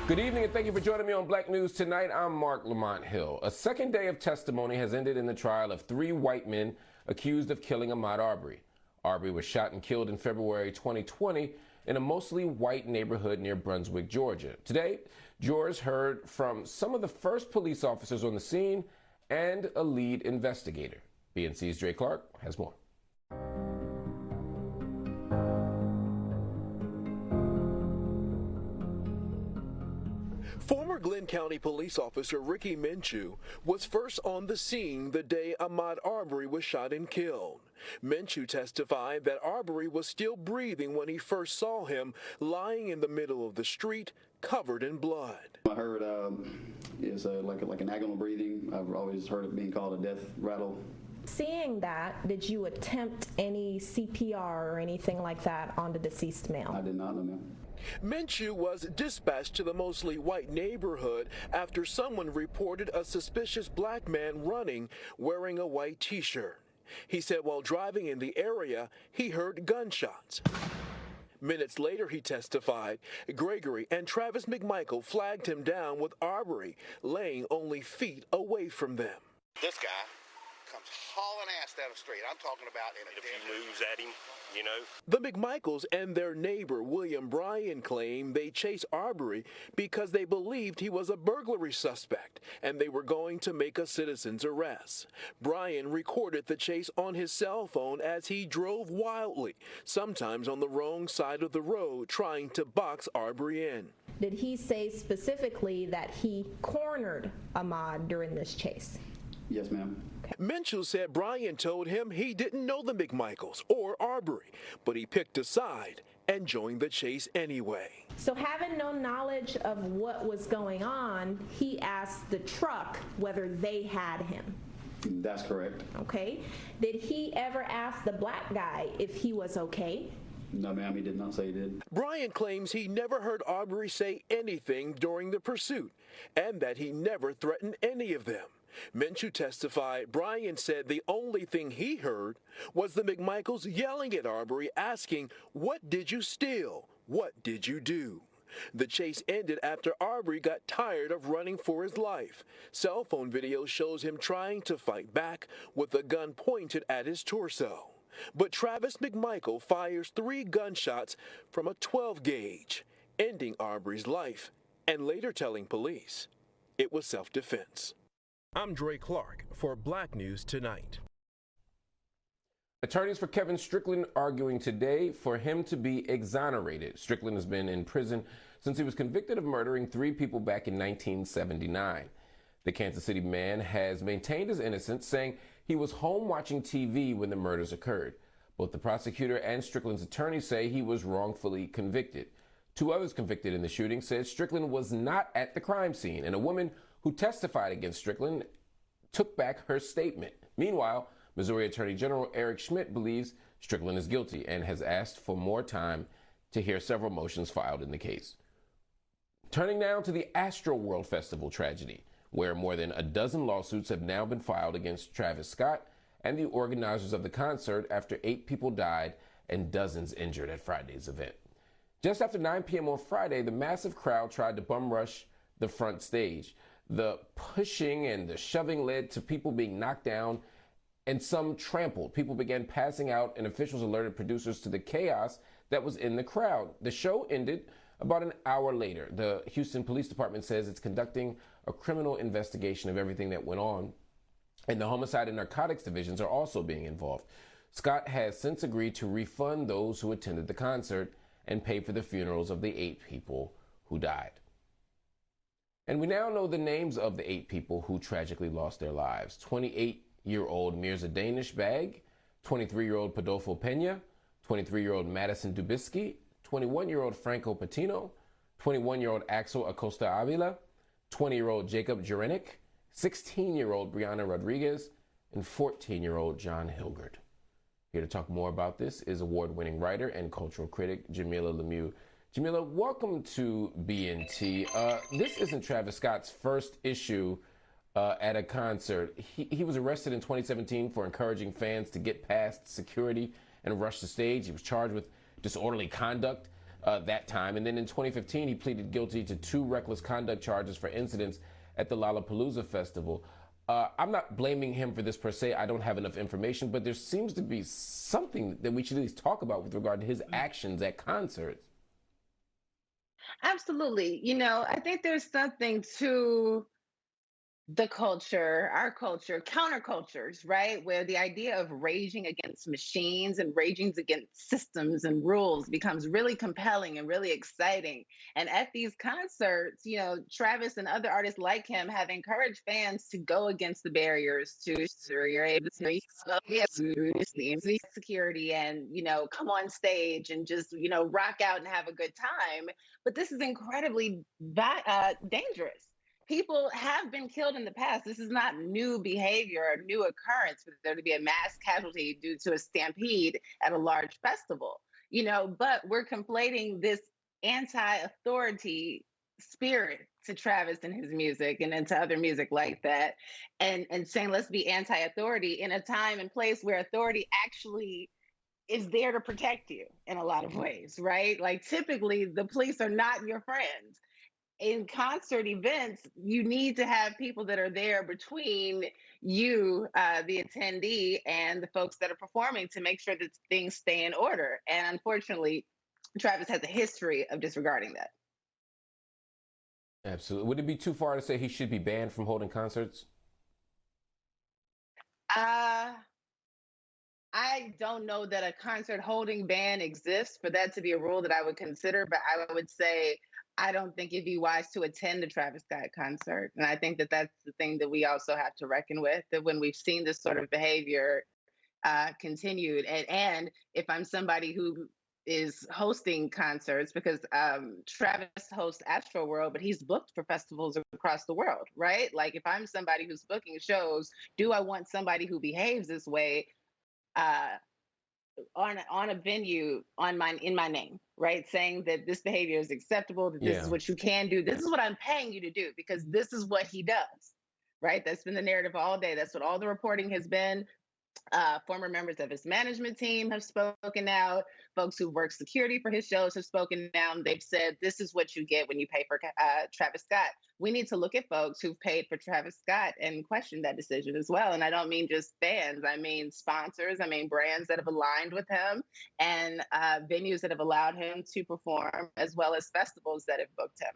Good evening and thank you for joining me on Black News Tonight. I'm Marc Lamont Hill. A second day of testimony has ended in the trial of 3 white men accused of killing Ahmaud Arbery. Arbery was shot and killed in February 2020 in a mostly white neighborhood near Brunswick, Georgia. Today, jurors heard from some of the first police officers on the scene and a lead investigator. BNC's Dre Clark has more. Former Glenn County police officer Ricky Minshew was first on the scene the day Ahmaud Arbery was shot and killed. Minshew testified that Arbery was still breathing when he first saw him lying in the middle of the street, covered in blood. I heard it's like an agonal breathing. I've always heard it being called a death rattle. Seeing that, did you attempt any CPR or anything like that on the deceased male? I did not, no, ma'am. Minshew was dispatched to the mostly white neighborhood after someone reported a suspicious black man running wearing a white t-shirt. He said while driving in the area, he heard gunshots. Minutes later, he testified, Gregory and Travis McMichael flagged him down with Arbery laying only feet away from them. This guy comes hauling ass down the street. I'm talking about in a if he moves at him, you know. The McMichaels and their neighbor, William Bryan, claim they chased Arbery because they believed he was a burglary suspect and they were going to make a citizen's arrest. Bryan recorded the chase on his cell phone as he drove wildly, sometimes on the wrong side of the road, trying to box Arbery in. Did he say specifically that he cornered Ahmaud during this chase? Yes, ma'am. Minshew said Bryan told him he didn't know the McMichaels or Arbery, but he picked a side and joined the chase anyway. So having no knowledge of what was going on, he asked the truck whether they had him. That's correct. Okay. Did he ever ask the black guy if he was okay? No, ma'am, he did not say he did. Bryan claims he never heard Arbery say anything during the pursuit and that he never threatened any of them. Minshew testified Bryan said the only thing he heard was the McMichaels yelling at Arbery, asking, "What did you steal? What did you do?" The chase ended after Arbery got tired of running for his life. Cell phone video shows him trying to fight back with a gun pointed at his torso. But Travis McMichael fires 3 gunshots from a 12 gauge, ending Arbery's life and later telling police it was self-defense. I'm Dre Clark for Black News Tonight. Attorneys for Kevin Strickland arguing today for him to be exonerated. Strickland has been in prison since he was convicted of murdering 3 people back in 1979. The Kansas City man has maintained his innocence, saying he was home watching TV when the murders occurred. Both the prosecutor and Strickland's attorney say he was wrongfully convicted. 2 others convicted in the shooting said Strickland was not at the crime scene, and a woman who testified against Strickland took back her statement. Meanwhile, Missouri Attorney General Eric Schmidt believes Strickland is guilty and has asked for more time to hear several motions filed in the case. Turning now to the Astroworld Festival tragedy, where more than a dozen lawsuits have now been filed against Travis Scott and the organizers of the concert after 8 people died and dozens injured at Friday's event. Just after 9 p.m. on Friday, the massive crowd tried to bum rush the front stage. The pushing and the shoving led to people being knocked down and some trampled. People began passing out and officials alerted producers to the chaos that was in the crowd. The show ended about an hour later. The Houston Police Department says it's conducting a criminal investigation of everything that went on, and the homicide and narcotics divisions are also being involved. Scott has since agreed to refund those who attended the concert and pay for the funerals of the 8 people who died. And we now know the names of the 8 people who tragically lost their lives. 28-year-old Mirza Danish Bag, 23-year-old Podolfo Pena, 23-year-old Madison Dubisky, 21-year-old Franco Patino, 21-year-old Axel Acosta Avila, 20-year-old Jacob Jurenik, 16-year-old Brianna Rodriguez, and 14-year-old John Hilgard. Here to talk more about this is award-winning writer and cultural critic Jamilah Lemieux. Jamilah, welcome to BNT. This isn't Travis Scott's first issue at a concert. He was arrested in 2017 for encouraging fans to get past security and rush the stage. He was charged with disorderly conduct. that time. And then in 2015, he pleaded guilty to 2 reckless conduct charges for incidents at the Lollapalooza festival. I'm not blaming him for this per se. I don't have enough information, but there seems to be something that we should at least talk about with regard to his actions at concerts. Absolutely. I think there's something to the culture, our culture, countercultures, right? Where the idea of raging against machines and raging against systems and rules becomes really compelling and really exciting. And at these concerts, Travis and other artists like him have encouraged fans to go against the barriers to security and, come on stage and just, rock out and have a good time. But this is incredibly dangerous. People have been killed in the past. This is not new behavior or new occurrence for there to be a mass casualty due to a stampede at a large festival, but we're conflating this anti-authority spirit to Travis and his music and into other music like that and saying let's be anti-authority in a time and place where authority actually is there to protect you in a lot of ways, right? Like typically the police are not your friends. In concert events, you need to have people that are there between you, the attendee, and the folks that are performing to make sure that things stay in order. And unfortunately, Travis has a history of disregarding that. Absolutely. Would it be too far to say he should be banned from holding concerts? I don't know that a concert holding ban exists for that to be a rule that I would consider, but I would say I don't think it'd be wise to attend a Travis Scott concert. And I think that that's the thing that we also have to reckon with, that when we've seen this sort of behavior continued, and if I'm somebody who is hosting concerts, because Travis hosts Astroworld, but he's booked for festivals across the world, right? Like if I'm somebody who's booking shows, do I want somebody who behaves this way on a venue in my name, right? Saying that this behavior is acceptable, that this is what you can do. This is what I'm paying you to do because this is what he does, right? That's been the narrative all day. That's what all the reporting has been. Former members of his management team have spoken out. Folks who work security for his shows have spoken out. They've said, this is what you get when you pay for Travis Scott. We need to look at folks who've paid for Travis Scott and question that decision as well. And I don't mean just fans. I mean sponsors. I mean brands that have aligned with him and venues that have allowed him to perform, as well as festivals that have booked him.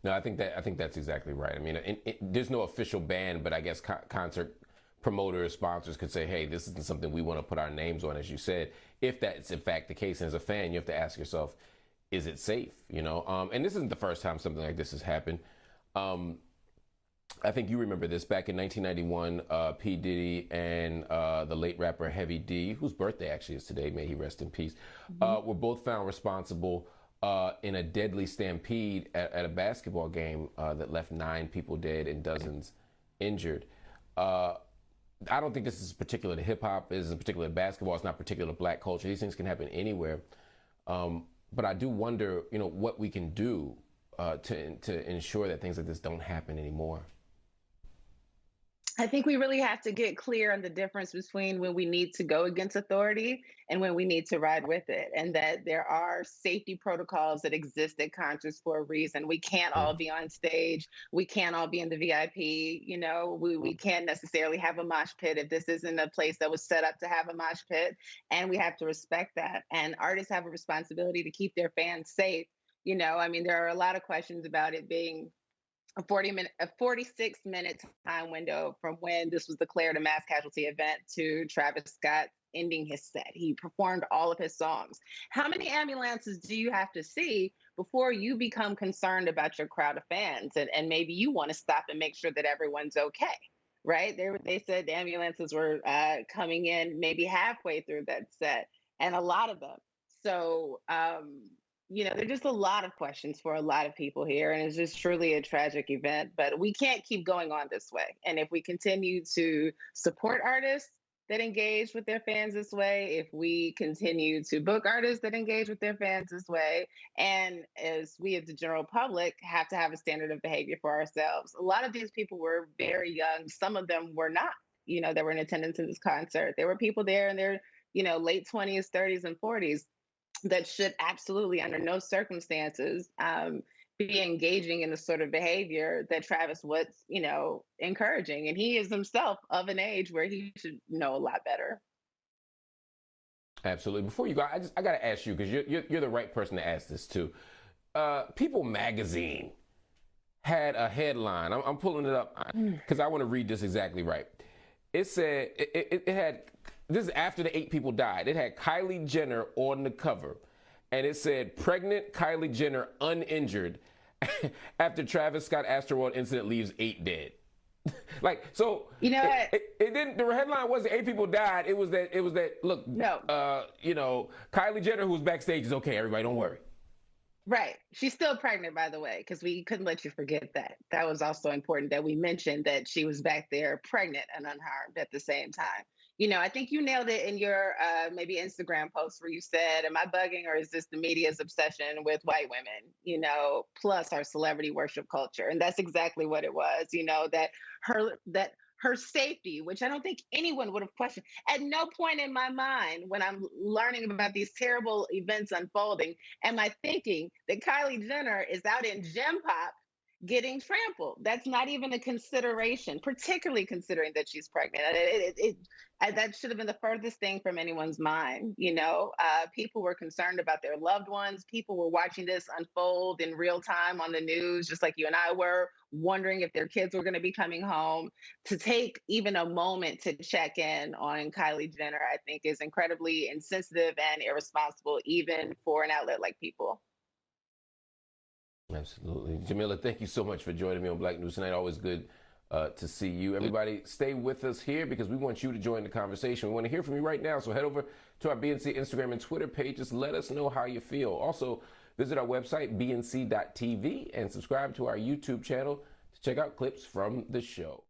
No, I think that's exactly right. I mean, there's no official ban, but I guess concert promoters, sponsors could say, hey, this isn't something we want to put our names on, as you said. If that's in fact the case, and as a fan, you have to ask yourself, is it safe? And this isn't the first time something like this has happened. I think you remember this back in 1991, P. Diddy and the late rapper Heavy D, whose birthday actually is today, may he rest in peace, were both found responsible in a deadly stampede at a basketball game that left 9 people dead and dozens injured. I don't think this is particular to hip hop. This is particular to basketball. It's not particular to black culture. These things can happen anywhere. But I do wonder, what we can do to ensure that things like this don't happen anymore. I think we really have to get clear on the difference between when we need to go against authority and when we need to ride with it, and that there are safety protocols that exist at concerts for a reason. We can't all be on stage. We can't all be in the VIP. We can't necessarily have a mosh pit if this isn't a place that was set up to have a mosh pit, and we have to respect that. And artists have a responsibility to keep their fans safe. There are a lot of questions about it being a 46-minute time window from when this was declared a mass casualty event to Travis Scott ending his set. He performed all of his songs. How many ambulances do you have to see before you become concerned about your crowd of fans? And maybe you want to stop and make sure that everyone's okay, right? They said the ambulances were coming in maybe halfway through that set, and a lot of them. So, there are just a lot of questions for a lot of people here, and it's just truly a tragic event. But we can't keep going on this way. And if we continue to support artists that engage with their fans this way, if we continue to book artists that engage with their fans this way, and as we as the general public have to have a standard of behavior for ourselves. A lot of these people were very young. Some of them were not, that were in attendance at this concert. There were people there in their, late 20s, 30s, and 40s. that should absolutely, under no circumstances, be engaging in the sort of behavior that Travis was, encouraging. And he is himself of an age where he should know a lot better. Absolutely. Before you go, I got to ask you, because you're the right person to ask this to. People magazine had a headline. I'm pulling it up because I want to read this exactly right. It said, it had, this is after the 8 people died. It had Kylie Jenner on the cover. And it said, pregnant Kylie Jenner uninjured after Travis Scott Astroworld incident leaves 8 dead. Like, so it didn't, the headline wasn't 8 people died. It was that look, no. Kylie Jenner, who was backstage, is okay, everybody, don't worry. Right. She's still pregnant, by the way, because we couldn't let you forget that. That was also important that we mentioned that she was back there pregnant and unharmed at the same time. I think you nailed it in your maybe Instagram post where you said, am I bugging, or is this the media's obsession with white women, plus our celebrity worship culture? And that's exactly what it was, that her safety, which I don't think anyone would have questioned. At no point in my mind, when I'm learning about these terrible events unfolding, am I thinking that Kylie Jenner is out in Gem Pop getting trampled. That's not even a consideration, particularly considering that she's pregnant. That should have been the furthest thing from anyone's mind. People were concerned about their loved ones. People were watching this unfold in real time on the news, just like you and I were, wondering if their kids were going to be coming home. To take even a moment to check in on Kylie Jenner, I think, is incredibly insensitive and irresponsible, even for an outlet like People. Absolutely. Jamilah, thank you so much for joining me on Black News Tonight. Always good to see you. Everybody, stay with us here because we want you to join the conversation. We want to hear from you right now. So head over to our BNC Instagram and Twitter pages. Let us know how you feel. Also, visit our website, bnc.tv, and subscribe to our YouTube channel to check out clips from the show.